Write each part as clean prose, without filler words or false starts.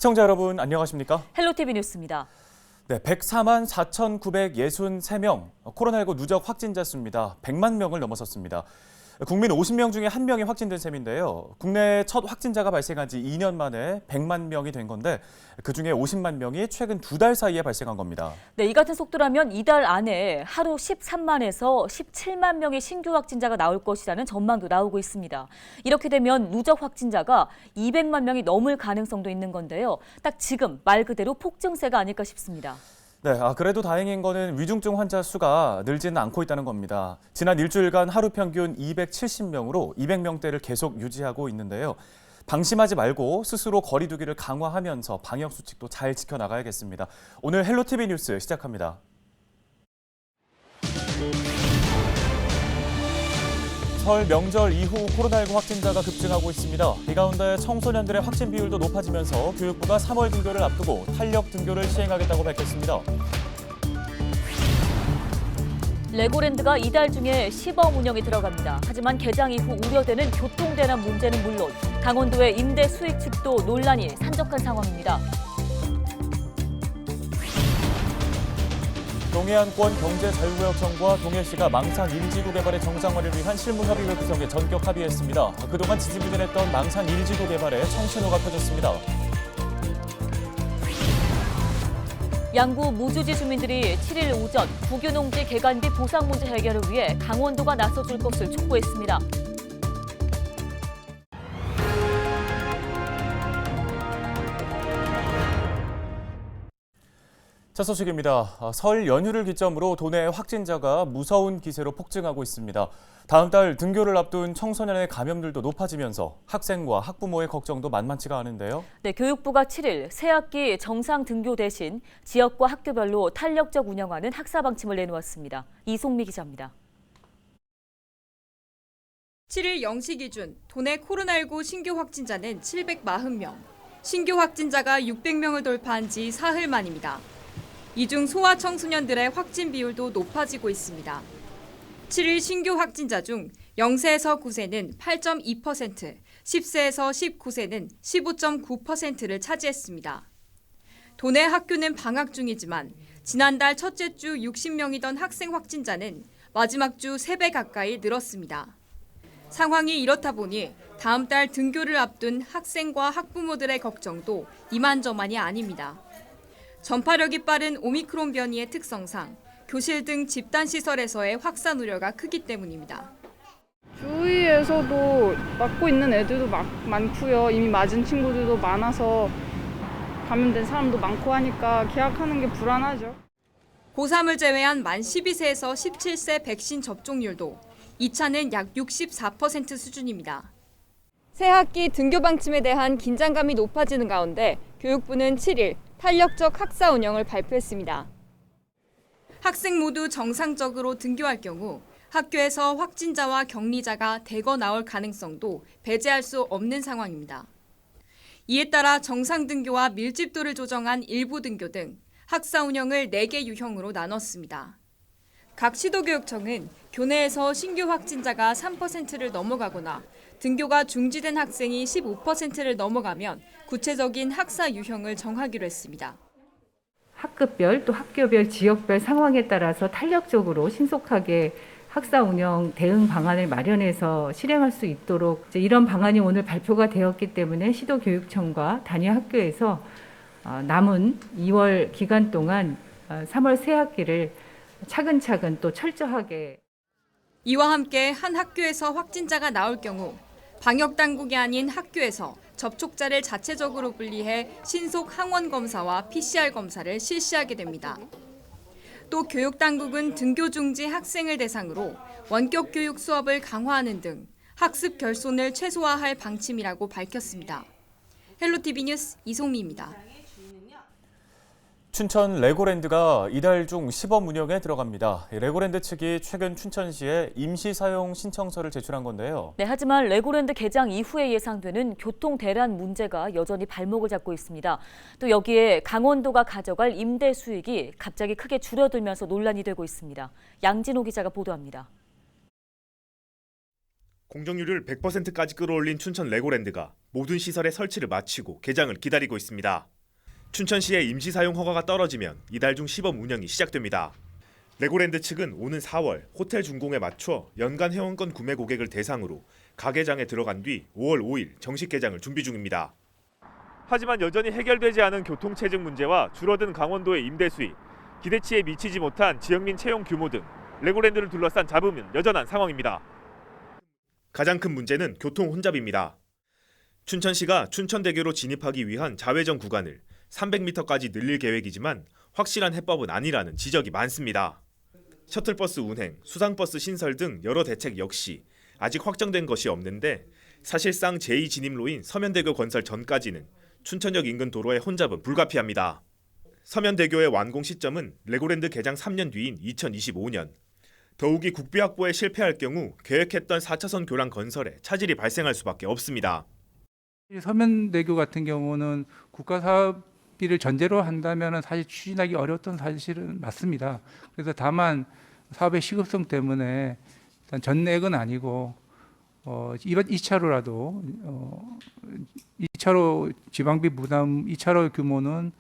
시청자 여러분 안녕하십니까? 헬로티비 뉴스입니다. 네, 104만 4,963명, 코로나19 누적 확진자 수입니다. 100만 명을 넘어섰습니다. 국민 50명 중에 1명이 확진된 셈인데요. 국내 첫 확진자가 발생한 지 2년 만에 100만 명이 된 건데 그중에 50만 명이 최근 2달 사이에 발생한 겁니다. 네, 이 같은 속도라면 이달 안에 하루 13만에서 17만 명의 신규 확진자가 나올 것이라는 전망도 나오고 있습니다. 이렇게 되면 누적 확진자가 200만 명이 넘을 가능성도 있는 건데요. 딱 지금 말 그대로 폭증세가 아닐까 싶습니다. 네, 그래도 다행인 거는 위중증 환자 수가 늘지는 않고 있다는 겁니다. 지난 일주일간 하루 평균 270명으로 200명대를 계속 유지하고 있는데요. 방심하지 말고 스스로 거리 두기를 강화하면서 방역 수칙도 잘 지켜나가야겠습니다. 오늘 헬로티비 뉴스 시작합니다. 설 명절 이후 코로나19 확진자가 급증하고 있습니다. 이 가운데 청소년들의 확진 비율도 높아지면서 교육부가 3월 등교를 앞두고 탄력 등교를 시행하겠다고 밝혔습니다. 레고랜드가 이달 중에 시범 운영이 들어갑니다. 하지만 개장 이후 우려되는 교통대란 문제는 물론 강원도의 임대 수익 측도 논란이 산적한 상황입니다. 동해안권 경제자유구역 정부와 동해시가 망산 1지구 개발의 정상화를 위한 실무협의회 구성에 전격 합의했습니다. 그동안 지지부진했던 망산 1지구 개발에 청신호가 펴졌습니다. 양구 무주지 주민들이 7일 오전 국유농지 개간비 보상 문제 해결을 위해 강원도가 나서줄 것을 촉구했습니다. 첫 소식입니다. 설 연휴를 기점으로 도내 확진자가 무서운 기세로 폭증하고 있습니다. 다음 달 등교를 앞둔 청소년의 감염률도 높아지면서 학생과 학부모의 걱정도 만만치가 않은데요. 네, 교육부가 7일 새학기 정상 등교 대신 지역과 학교별로 탄력적 운영하는 학사 방침을 내놓았습니다. 이송미 기자입니다. 7일 0시 기준 도내 코로나19 신규 확진자는 740명, 신규 확진자가 600명을 돌파한 지 사흘 만입니다. 이 중 소아 청소년들의 확진 비율도 높아지고 있습니다. 7일 신규 확진자 중 0세에서 9세는 8.2%, 10세에서 19세는 15.9%를 차지했습니다. 도내 학교는 방학 중이지만 지난달 첫째 주 60명이던 학생 확진자는 마지막 주 3배 가까이 늘었습니다. 상황이 이렇다 보니 다음 달 등교를 앞둔 학생과 학부모들의 걱정도 이만저만이 아닙니다. 전파력이 빠른 오미크론 변이의 특성상 교실 등 집단시설에서의 확산 우려가 크기 때문입니다. 주위에서도 맞고 있는 애들도 많고요. 이미 맞은 친구들도 많아서 감염된 사람도 많고 하니까 계약하는 게 불안하죠. 고3을 제외한 만 12세에서 17세 백신 접종률도 2차는 약 64% 수준입니다. 새학기 등교 방침에 대한 긴장감이 높아지는 가운데 교육부는 7일 탄력적 학사 운영을 발표했습니다. 학생 모두 정상적으로 등교할 경우 학교에서 확진자와 격리자가 대거 나올 가능성도 배제할 수 없는 상황입니다. 이에 따라 정상 등교와 밀집도를 조정한 일부 등교 등 학사 운영을 4개 유형으로 나눴습니다. 각 시도교육청은 교내에서 신규 확진자가 3%를 넘어가거나 등교가 중지된 학생이 15%를 넘어가면 구체적인 학사 유형을 정하기로 했습니다. 학급별 또 학교별 지역별 상황에 따라서 탄력적으로 신속하게 학사 운영 대응 방안을 마련해서 실행할 수 있도록 이런 방안이 오늘 발표가 되었기 때문에 시도교육청과 단위 학교에서 남은 2월 기간 동안 3월 새 학기를 차근차근 또 철저하게. 이와 함께 한 학교에서 확진자가 나올 경우 방역당국이 아닌 학교에서 접촉자를 자체적으로 분리해 신속 항원 검사와 PCR 검사를 실시하게 됩니다. 또 교육당국은 등교 중지 학생을 대상으로 원격 교육 수업을 강화하는 등 학습 결손을 최소화할 방침이라고 밝혔습니다. 헬로티비 뉴스 이송미입니다. 춘천 레고랜드가 이달 중 시범 운영에 들어갑니다. 레고랜드 측이 최근 춘천시에 임시 사용 신청서를 제출한 건데요. 네, 하지만 레고랜드 개장 이후에 예상되는 교통 대란 문제가 여전히 발목을 잡고 있습니다. 또 여기에 강원도가 가져갈 임대 수익이 갑자기 크게 줄어들면서 논란이 되고 있습니다. 양진호 기자가 보도합니다. 공정률을 100%까지 끌어올린 춘천 레고랜드가 모든 시설의 설치를 마치고 개장을 기다리고 있습니다. 춘천시의 임시 사용 허가가 떨어지면 이달 중 시범 운영이 시작됩니다. 레고랜드 측은 오는 4월 호텔 준공에 맞춰 연간 회원권 구매 고객을 대상으로 가개장에 들어간 뒤 5월 5일 정식 개장을 준비 중입니다. 하지만 여전히 해결되지 않은 교통체증 문제와 줄어든 강원도의 임대 수익, 기대치에 미치지 못한 지역민 채용 규모 등 레고랜드를 둘러싼 잡음은 여전한 상황입니다. 가장 큰 문제는 교통 혼잡입니다. 춘천시가 춘천대교로 진입하기 위한 자회전 구간을 300m까지 늘릴 계획이지만 확실한 해법은 아니라는 지적이 많습니다. 셔틀버스 운행, 수상버스 신설 등 여러 대책 역시 아직 확정된 것이 없는데 사실상 제2진입로인 서면대교 건설 전까지는 춘천역 인근 도로의 혼잡은 불가피합니다. 서면대교의 완공 시점은 레고랜드 개장 3년 뒤인 2025년. 더욱이 국비 확보에 실패할 경우 계획했던 4차선 교량 건설에 차질이 발생할 수밖에 없습니다. 서면대교 같은 경우는 국가 사업비를 전제로 한다면 사실 추진하기 어려웠던 사실은 맞습니다. 그래서 다만 사업의 시급성 때문에 일단 전액은 아니고 이번 2차로라도 2차로 지방비 부담 2차로 규모는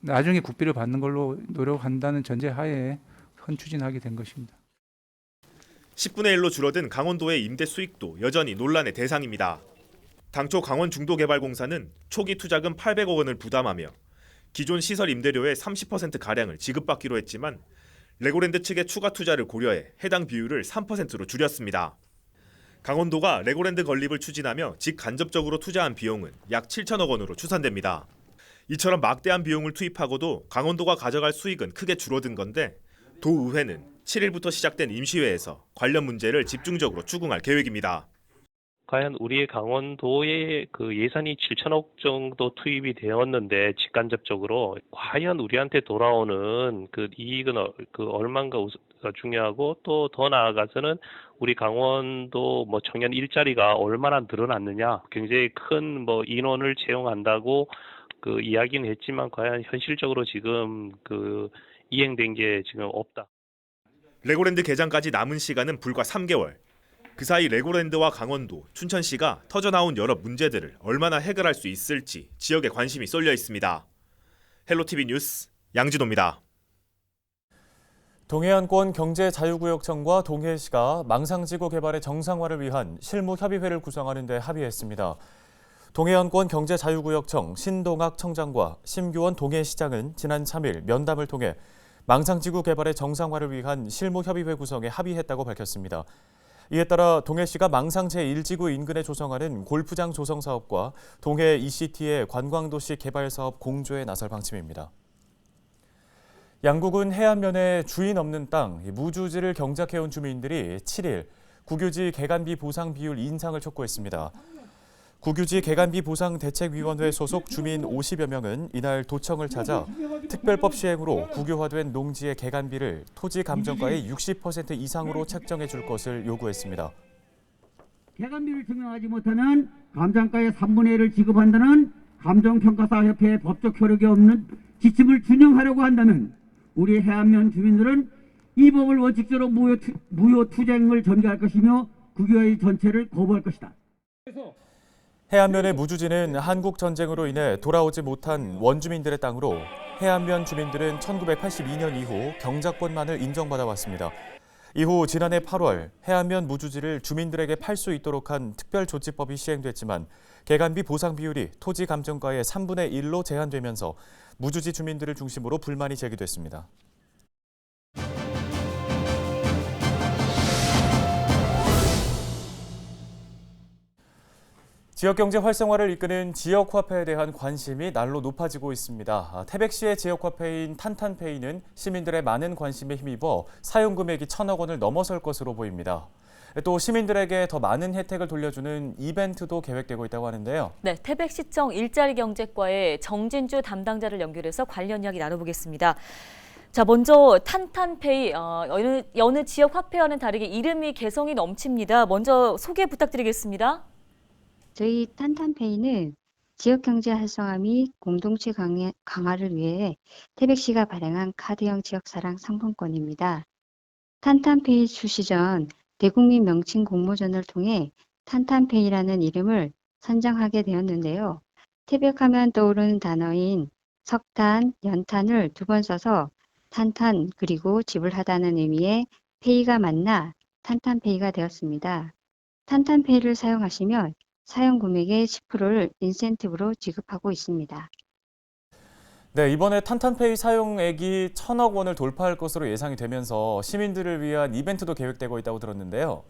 나중에 국비를 받는 걸로 노력한다는 전제하에 선추진하게 된 것입니다. 10분의 1로 줄어든 강원도의 임대 수익도 여전히 논란의 대상입니다. 당초 강원중도개발공사는 초기 투자금 800억 원을 부담하며 기존 시설 임대료의 30%가량을 지급받기로 했지만 레고랜드 측의 추가 투자를 고려해 해당 비율을 3%로 줄였습니다. 강원도가 레고랜드 건립을 추진하며 직간접적으로 투자한 비용은 약 7천억 원으로 추산됩니다. 이처럼 막대한 비용을 투입하고도 강원도가 가져갈 수익은 크게 줄어든 건데 도의회는 7일부터 시작된 임시회에서 관련 문제를 집중적으로 추궁할 계획입니다. 과연 우리의 강원도에 그 예산이 7천억 정도 투입이 되었는데 직간접적으로 과연 우리한테 돌아오는 그 이익은 그 얼마인가 중요하고 또 더 나아가서는 우리 강원도 뭐 청년 일자리가 얼마나 늘어났느냐, 굉장히 큰 뭐 인원을 채용한다고 그 이야기는 했지만 과연 현실적으로 지금 그 이행된 게 지금 없다. 레고랜드 개장까지 남은 시간은 불과 3개월. 그 사이 레고랜드와 강원도, 춘천시가 터져나온 여러 문제들을 얼마나 해결할 수 있을지 지역에 관심이 쏠려 있습니다. 헬로티비 뉴스 양진호입니다. 동해안권 경제자유구역청과 동해시가 망상지구 개발의 정상화를 위한 실무협의회를 구성하는 데 합의했습니다. 동해안권 경제자유구역청 신동학 청장과 심규원 동해시장은 지난 3일 면담을 통해 망상지구 개발의 정상화를 위한 실무협의회 구성에 합의했다고 밝혔습니다. 이에 따라 동해시가 망상 제1지구 인근에 조성하는 골프장 조성 사업과 동해 ECT의 관광도시 개발 사업 공조에 나설 방침입니다. 양국은 해안면에 주인 없는 땅, 무주지를 경작해온 주민들이 7일 국유지 개간비 보상 비율 인상을 촉구했습니다. 국유지 개간비 보상 대책위원회 소속 주민 50여 명은 이날 도청을 찾아 특별법 시행으로 국유화된 농지의 개간비를 토지 감정가의 60% 이상으로 책정해 줄 것을 요구했습니다. 개간비를 증명하지 못하면 감정가의 3분의 1을 지급한다는 감정평가사협회의 법적 효력이 없는 지침을 준용하려고 한다면 우리 해안면 주민들은 이 법을 원칙적으로 무효 투쟁을 전개할 것이며 국유화의 전체를 거부할 것이다. 해안면의 무주지는 한국 전쟁으로 인해 돌아오지 못한 원주민들의 땅으로 해안면 주민들은 1982년 이후 경작권만을 인정받아 왔습니다. 이후 지난해 8월 해안면 무주지를 주민들에게 팔 수 있도록 한 특별조치법이 시행됐지만 개간비 보상 비율이 토지 감정가의 3분의 1로 제한되면서 무주지 주민들을 중심으로 불만이 제기됐습니다. 지역경제 활성화를 이끄는 지역화폐에 대한 관심이 날로 높아지고 있습니다. 태백시의 지역화폐인 탄탄페이는 시민들의 많은 관심에 힘입어 사용 금액이 1,000억 원을 넘어설 것으로 보입니다. 또 시민들에게 더 많은 혜택을 돌려주는 이벤트도 계획되고 있다고 하는데요. 네, 태백시청 일자리경제과의 정진주 담당자를 연결해서 관련 이야기 나눠보겠습니다. 자, 먼저 탄탄페이, 여느 지역 화폐와는 다르게 이름이 개성이 넘칩니다. 먼저 소개 부탁드리겠습니다. 저희 탄탄페이는 지역경제 활성화 및 공동체 강화를 위해 태백시가 발행한 카드형 지역사랑 상품권입니다. 탄탄페이 출시 전 대국민 명칭 공모전을 통해 탄탄페이라는 이름을 선정하게 되었는데요. 태백하면 떠오르는 단어인 석탄, 연탄을 두 번 써서 탄탄 그리고 지불하다는 의미의 페이가 만나 탄탄페이가 되었습니다. 탄탄페이를 사용하시면 사용 금액의 10%를 인센티브로 지급하고 있습니다. 네, 이번에 탄탄페이 사용액이 1,000억 원을 돌파할 것으로 예상이 되면서 시민들을 위한 이벤트도 계획되고 있다고 들었는데요.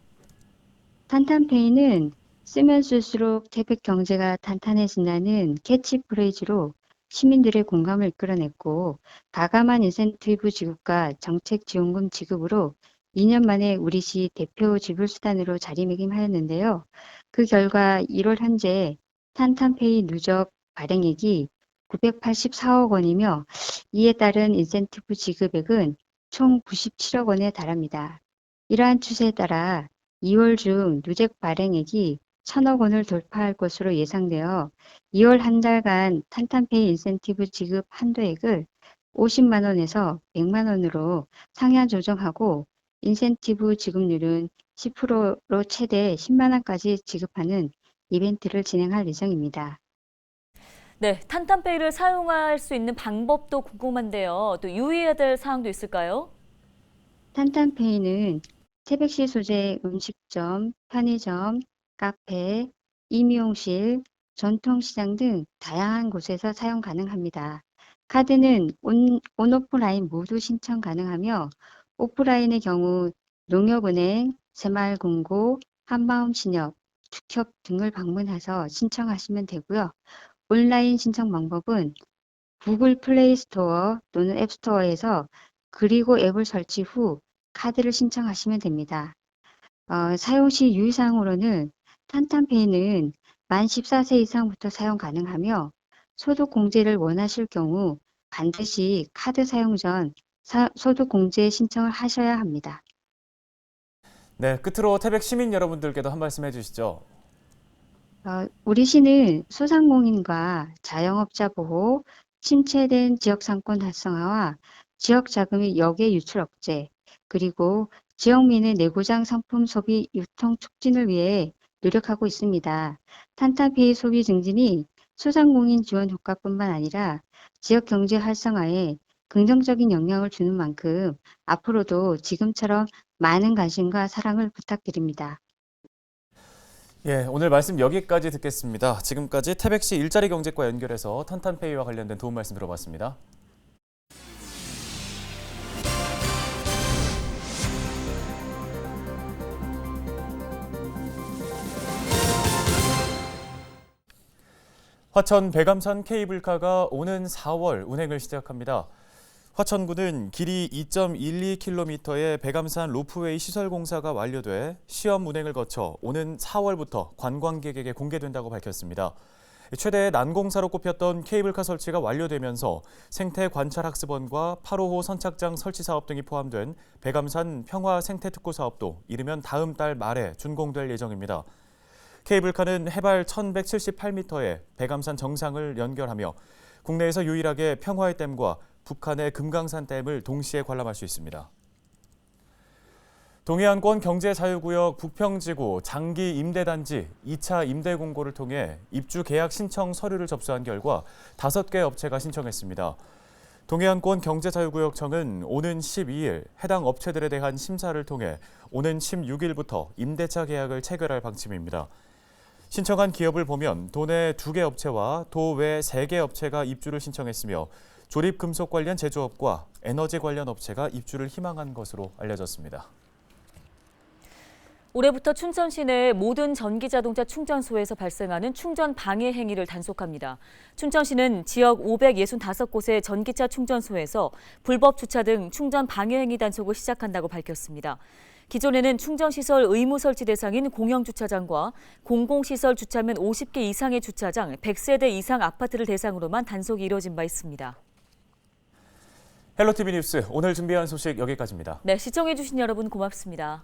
탄탄페이는 쓰면 쓸수록 태백 경제가 탄탄해진다는 캐치프레이즈로 시민들의 공감을 이끌어냈고 가감한 인센티브 지급과 정책 지원금 지급으로 2년 만에 우리시 대표 지불수단으로 자리매김하였는데요. 그 결과 1월 현재 탄탄페이 누적 발행액이 984억 원이며 이에 따른 인센티브 지급액은 총 97억 원에 달합니다. 이러한 추세에 따라 2월 중 누적 발행액이 1,000억 원을 돌파할 것으로 예상되어 2월 한 달간 탄탄페이 인센티브 지급 한도액을 50만 원에서 100만 원으로 상향 조정하고 인센티브 지급률은 10%로 최대 10만 원까지 지급하는 이벤트를 진행할 예정입니다. 네, 탄탄페이를 사용할 수 있는 방법도 궁금한데요. 또 유의해야 될 사항도 있을까요? 탄탄페이는 태백시 소재 음식점, 편의점, 카페, 임용실, 전통시장 등 다양한 곳에서 사용 가능합니다. 카드는 온오프라인 모두 신청 가능하며 오프라인의 경우 농협은행, 새마을금고, 한마음신협, 축협 등을 방문해서 신청하시면 되고요. 온라인 신청 방법은 구글 플레이 스토어 또는 앱 스토어에서 그리고 앱을 설치 후 카드를 신청하시면 됩니다. 사용 시 유의사항으로는 탄탄페이는 만 14세 이상부터 사용 가능하며 소득 공제를 원하실 경우 반드시 카드 사용 전 소득 공제 신청을 하셔야 합니다. 네, 끝으로 태백 시민 여러분들께도 한 말씀 해주시죠. 우리 시는 소상공인과 자영업자 보호, 침체된 지역상권 활성화와 지역자금의 역외 유출 억제, 그리고 지역민의 내구장 상품 소비 유통 촉진을 위해 노력하고 있습니다. 탄탄페이 소비 증진이 소상공인 지원 효과뿐만 아니라 지역 경제 활성화에 긍정적인 영향을 주는 만큼 앞으로도 지금처럼 많은 관심과 사랑을 부탁드립니다. 예, 오늘 말씀 여기까지 듣겠습니다. 지금까지 태백시 일자리 경제과 연결해서 탄탄페이와 관련된 도움 말씀 들어봤습니다. 화천 백암산 케이블카가 오는 4월 운행을 시작합니다. 화천군은 길이 2.12km의 백암산 로프웨이 시설 공사가 완료돼 시험 운행을 거쳐 오는 4월부터 관광객에게 공개된다고 밝혔습니다. 최대의 난공사로 꼽혔던 케이블카 설치가 완료되면서 생태관찰학습원과 8호호 선착장 설치 사업 등이 포함된 백암산 평화 생태특구 사업도 이르면 다음 달 말에 준공될 예정입니다. 케이블카는 해발 1178m의 백암산 정상을 연결하며 국내에서 유일하게 평화의 댐과 북한의 금강산 댐을 동시에 관람할 수 있습니다. 동해안권 경제자유구역 북평지구 장기 임대단지 2차 임대 공고를 통해 입주 계약 신청 서류를 접수한 결과 5개 업체가 신청했습니다. 동해안권 경제자유구역청은 오는 12일 해당 업체들에 대한 심사를 통해 오는 16일부터 임대차 계약을 체결할 방침입니다. 신청한 기업을 보면 도내 2개 업체와 도외 3개 업체가 입주를 신청했으며 조립금속 관련 제조업과 에너지 관련 업체가 입주를 희망한 것으로 알려졌습니다. 올해부터 춘천시 내 모든 전기자동차 충전소에서 발생하는 충전 방해 행위를 단속합니다. 춘천시는 지역 565곳의 전기차 충전소에서 불법 주차 등 충전 방해 행위 단속을 시작한다고 밝혔습니다. 기존에는 충전시설 의무 설치 대상인 공영주차장과 공공시설 주차면 50개 이상의 주차장, 100세대 이상 아파트를 대상으로만 단속이 이뤄진 바 있습니다. 헬로티비 뉴스 오늘 준비한 소식 여기까지입니다. 네, 시청해주신 여러분 고맙습니다.